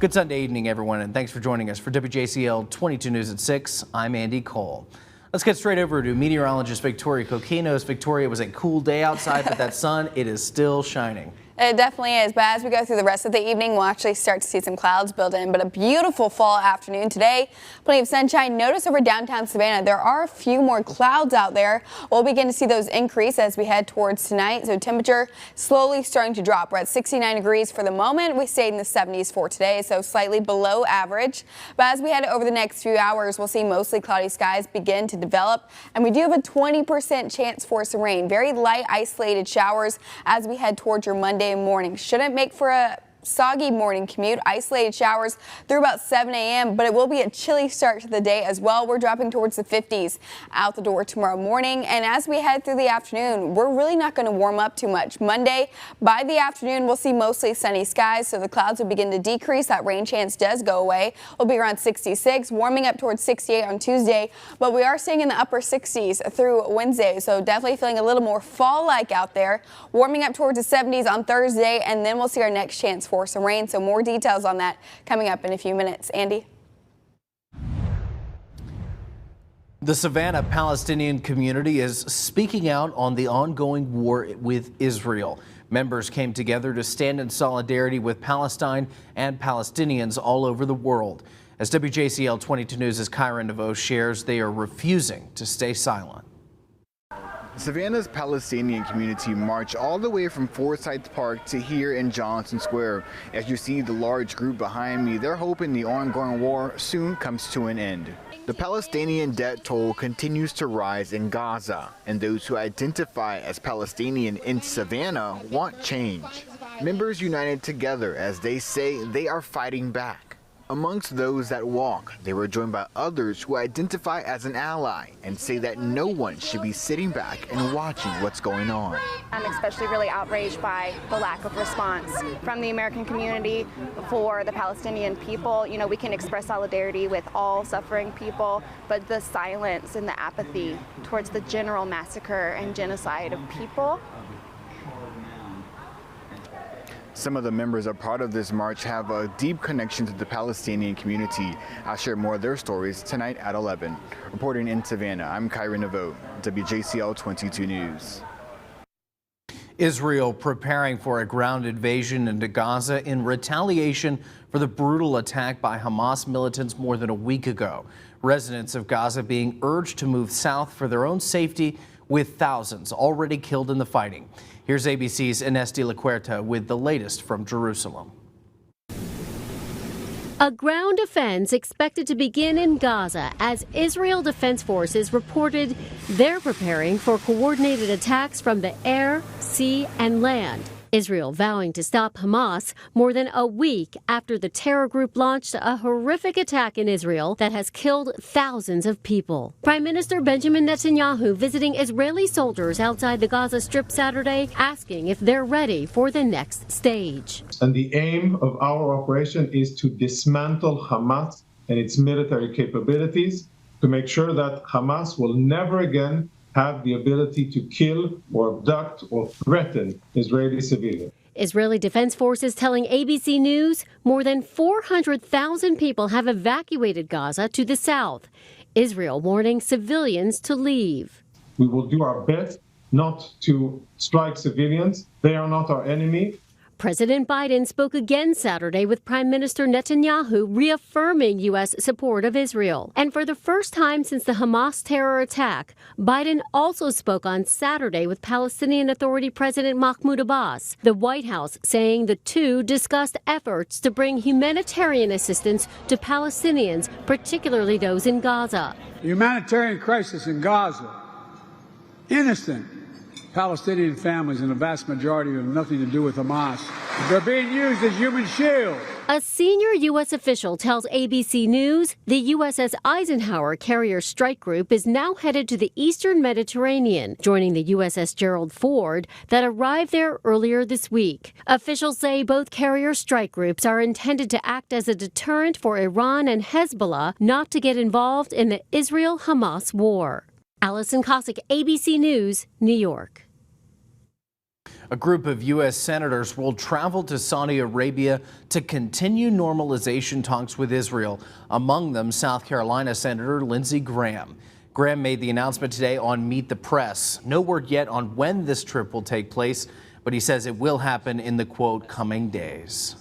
Good Sunday evening, everyone, and thanks for joining us for WJCL 22 News at 6. I'm Andy Cole. Let's get straight over to meteorologist Victoria Coquinos. Victoria, it was a cool day outside, but that sun, it is still shining. It definitely is, but as we go through the rest of the evening, we'll actually start to see some clouds build in, but a beautiful fall afternoon today. Plenty of sunshine. Notice over downtown Savannah, there are a few more clouds out there. We'll begin to see those increase as we head towards tonight, so temperature slowly starting to drop. We're at 69 degrees for the moment. We stayed in the 70s for today, so slightly below average. But as we head over the next few hours, we'll see mostly cloudy skies begin to develop, and we do have a 20% chance for some rain. Very light isolated showers as we head towards your Monday morning. Shouldn't make for a soggy morning commute. Isolated showers through about 7 a.m., but it will be a chilly start to the day as well. We're dropping towards the 50s out the door tomorrow morning, and as we head through the afternoon, we're really not going to warm up too much. Monday, by the afternoon, we'll see mostly sunny skies, so the clouds will begin to decrease. That rain chance does go away. We'll be around 66, warming up towards 68 on Tuesday, but we are staying in the upper 60s through Wednesday, so definitely feeling a little more fall-like out there. Warming up towards the 70s on Thursday, and then we'll see our next chance for some rain. So more details on that coming up in a few minutes. Andy? The Savannah Palestinian community is speaking out on the ongoing war with Israel. Members came together to stand in solidarity with Palestine and Palestinians all over the world. As WJCL 22 News' Kyra Neveau shares, they are refusing to stay silent. Savannah's Palestinian community marched all the way from Forsyth Park to here in Johnson Square. As you see the large group behind me, they're hoping the ongoing war soon comes to an end. The Palestinian death toll continues to rise in Gaza, and those who identify as Palestinian in Savannah want change. Members united together as they say they are fighting back. Amongst those that walk, they were joined by others who identify as an ally and say that no one should be sitting back and watching what's going on. I'm especially really outraged by the lack of response from the American community for the Palestinian people. You know, we can express solidarity with all suffering people, but the silence and the apathy towards the general massacre and genocide of people. Some of the members a part of this march have a deep connection to the Palestinian community. I'll share more of their stories tonight at 11. Reporting in Savannah, I'm Kyra Neveau, WJCL 22 News. Israel preparing for a ground invasion into Gaza in retaliation for the brutal attack by Hamas militants more than a week ago. Residents of Gaza being urged to move south for their own safety, with thousands already killed in the fighting. Here's ABC's Ines de la Cuerta with the latest from Jerusalem. A ground offense expected to begin in Gaza as Israel Defense Forces reported they're preparing for coordinated attacks from the air, sea, and land. Israel vowing to stop Hamas more than a week after the terror group launched a horrific attack in Israel that has killed thousands of people. Prime Minister Benjamin Netanyahu visiting Israeli soldiers outside the Gaza Strip Saturday, asking if they're ready for the next stage. And the aim of our operation is to dismantle Hamas and its military capabilities to make sure that Hamas will never again have the ability to kill or abduct or threaten Israeli civilians. Israeli Defense Forces telling ABC News more than 400,000 people have evacuated Gaza to the south. Israel warning civilians to leave. We will do our best not to strike civilians. They are not our enemy. President Biden spoke again Saturday with Prime Minister Netanyahu, reaffirming U.S. support of Israel. And for the first time since the Hamas terror attack, Biden also spoke on Saturday with Palestinian Authority President Mahmoud Abbas. The White House saying the two discussed efforts to bring humanitarian assistance to Palestinians, particularly those in Gaza. The humanitarian crisis in Gaza, innocent Palestinian families, and the vast majority have nothing to do with Hamas. They're being used as human shields. A senior U.S. official tells ABC News the USS Eisenhower carrier strike group is now headed to the eastern Mediterranean, joining the USS Gerald Ford that arrived there earlier this week. Officials say both carrier strike groups are intended to act as a deterrent for Iran and Hezbollah not to get involved in the Israel-Hamas war. Allison Cossack, ABC News, New York. A group of U.S. senators will travel to Saudi Arabia to continue normalization talks with Israel, among them South Carolina Senator Lindsey Graham. Graham made the announcement today on Meet the Press. No word yet on when this trip will take place, but he says it will happen in the, quote, coming days.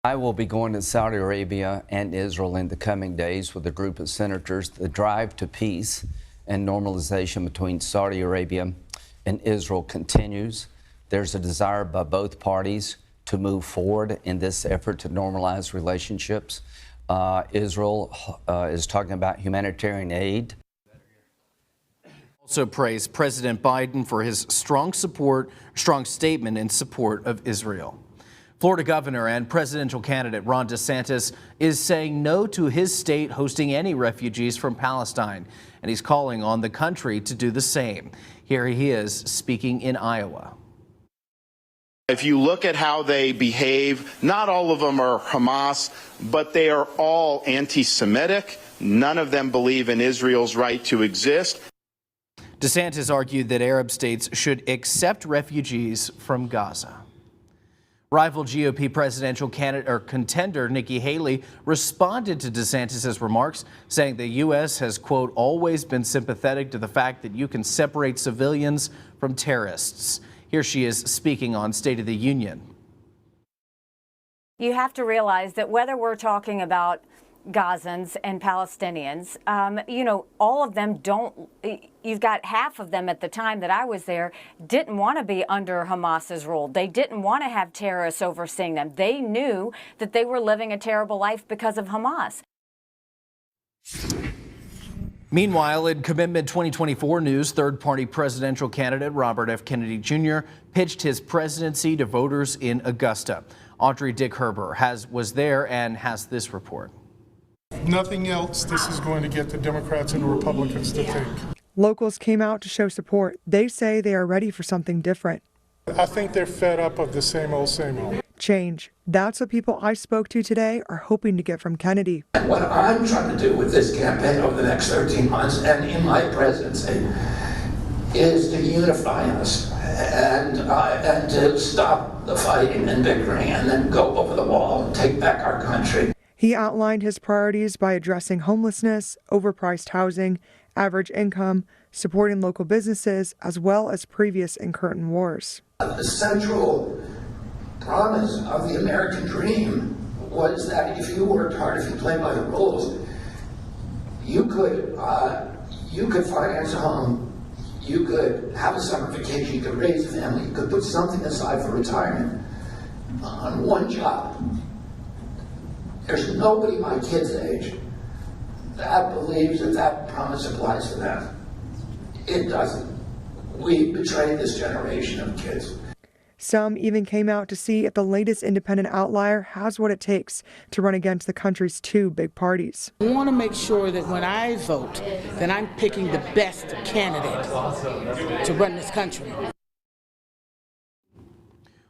I will be going to Saudi Arabia and Israel in the coming days with a group of senators. The drive to peace and normalization between Saudi Arabia and Israel continues. There's a desire by both parties to move forward in this effort to normalize relationships. Israel is talking about humanitarian aid. Also praised President Biden for his strong statement in support of Israel. Florida Governor and presidential candidate Ron DeSantis is saying no to his state hosting any refugees from Palestine, and he's calling on the country to do the same. Here he is speaking in Iowa. If you look at how they behave, not all of them are Hamas, but they are all anti-Semitic. None of them believe in Israel's right to exist. DeSantis argued that Arab states should accept refugees from Gaza. Rival GOP presidential contender Nikki Haley responded to DeSantis' remarks, saying the U.S. has, quote, always been sympathetic to the fact that you can separate civilians from terrorists. Here she is speaking on State of the Union. You have to realize that whether we're talking about Gazans and Palestinians, all of them don't, you've got half of them at the time that I was there didn't want to be under Hamas's rule. They didn't want to have terrorists overseeing them. They knew that they were living a terrible life because of Hamas. Meanwhile, in Commitment 2024 news, third-party presidential candidate Robert F. Kennedy Jr. pitched his presidency to voters in Augusta. Audrey Dick Herber was there and has this report. If nothing else, this is going to get the Democrats and the Republicans to think. Locals came out to show support. They say they are ready for something different. I think they're fed up of the same old, same old. Change. That's what people I spoke to today are hoping to get from Kennedy. What I'm trying to do with this campaign over the next 13 months and in my presidency is to unify us and to stop the fighting and bickering and then go over the wall and take back our country. He outlined his priorities by addressing homelessness, overpriced housing, average income, supporting local businesses, as well as previous and current wars. The central promise of the American dream was that if you worked hard, if you played by the rules, you could finance a home, you could have a summer vacation, you could raise a family, you could put something aside for retirement on one job. There's nobody my kids' age that believes that that promise applies to them. It doesn't. We betrayed this generation of kids. Some even came out to see if the latest independent outlier has what it takes to run against the country's two big parties. I want to make sure that when I vote, that I'm picking the best candidate to run this country.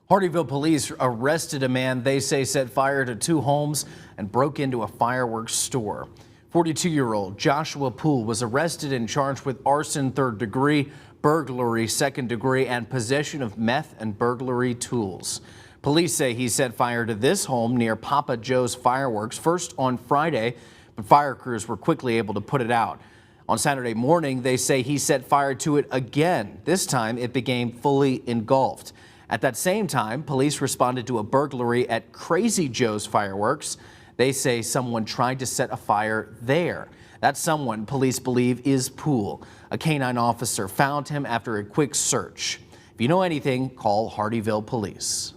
Hardeeville police arrested a man they say set fire to two homes and broke into a fireworks store. 42-year-old Joshua Poole was arrested and charged with arson 3rd degree, burglary 2nd degree, and possession of meth and burglary tools. Police say he set fire to this home near Papa Joe's Fireworks first on Friday, but fire crews were quickly able to put it out. On Saturday morning, they say he set fire to it again. This time it became fully engulfed. At that same time, police responded to a burglary at Crazy Joe's Fireworks. They say someone tried to set a fire there. That someone, police believe, is Poole. A canine officer found him after a quick search. If you know anything, call Hardeeville Police.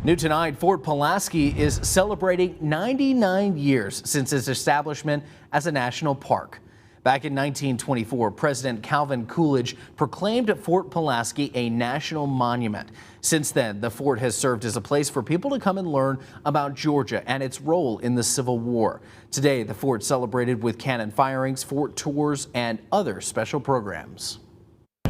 New tonight, Fort Pulaski is celebrating 99 years since its establishment as a national park. Back in 1924, President Calvin Coolidge proclaimed Fort Pulaski a national monument. Since then, the fort has served as a place for people to come and learn about Georgia and its role in the Civil War. Today, the fort celebrated with cannon firings, fort tours, and other special programs.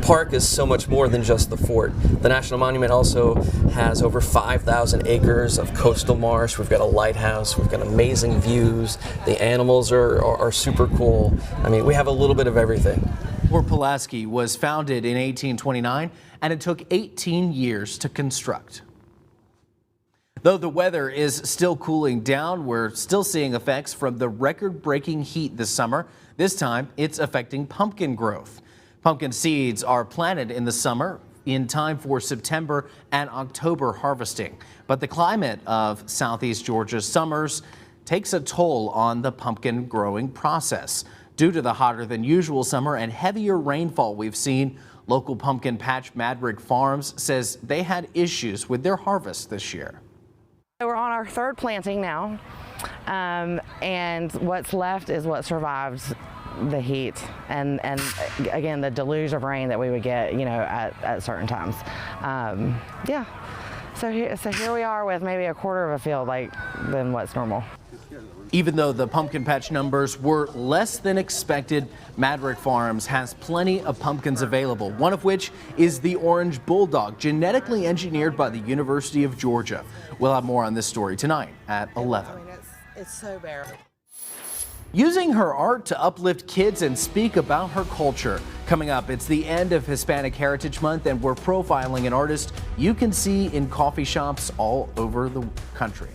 Park is so much more than just the fort. The National Monument also has over 5,000 acres of coastal marsh. We've got a lighthouse. We've got amazing views. The animals are super cool. I mean, we have a little bit of everything. Fort Pulaski was founded in 1829, and it took 18 years to construct. Though the weather is still cooling down, we're still seeing effects from the record-breaking heat this summer. This time, it's affecting pumpkin growth. Pumpkin seeds are planted in the summer in time for September and October harvesting. But the climate of Southeast Georgia's summers takes a toll on the pumpkin growing process. Due to the hotter than usual summer and heavier rainfall we've seen, local pumpkin patch Madrig Farms says they had issues with their harvest this year. We're on our third planting now, and what's left is what survived the heat and again the deluge of rain that we would get, at certain times. Yeah, so here we are with maybe a quarter of a field than what's normal. Even though the pumpkin patch numbers were less than expected, Madrig Farms has plenty of pumpkins available, one of which is the Orange Bulldog, genetically engineered by the University of Georgia. We'll have more on this story tonight at 11. It's so bare. Using her art to uplift kids and speak about her culture. Coming up, it's the end of Hispanic Heritage Month, and we're profiling an artist you can see in coffee shops all over the country.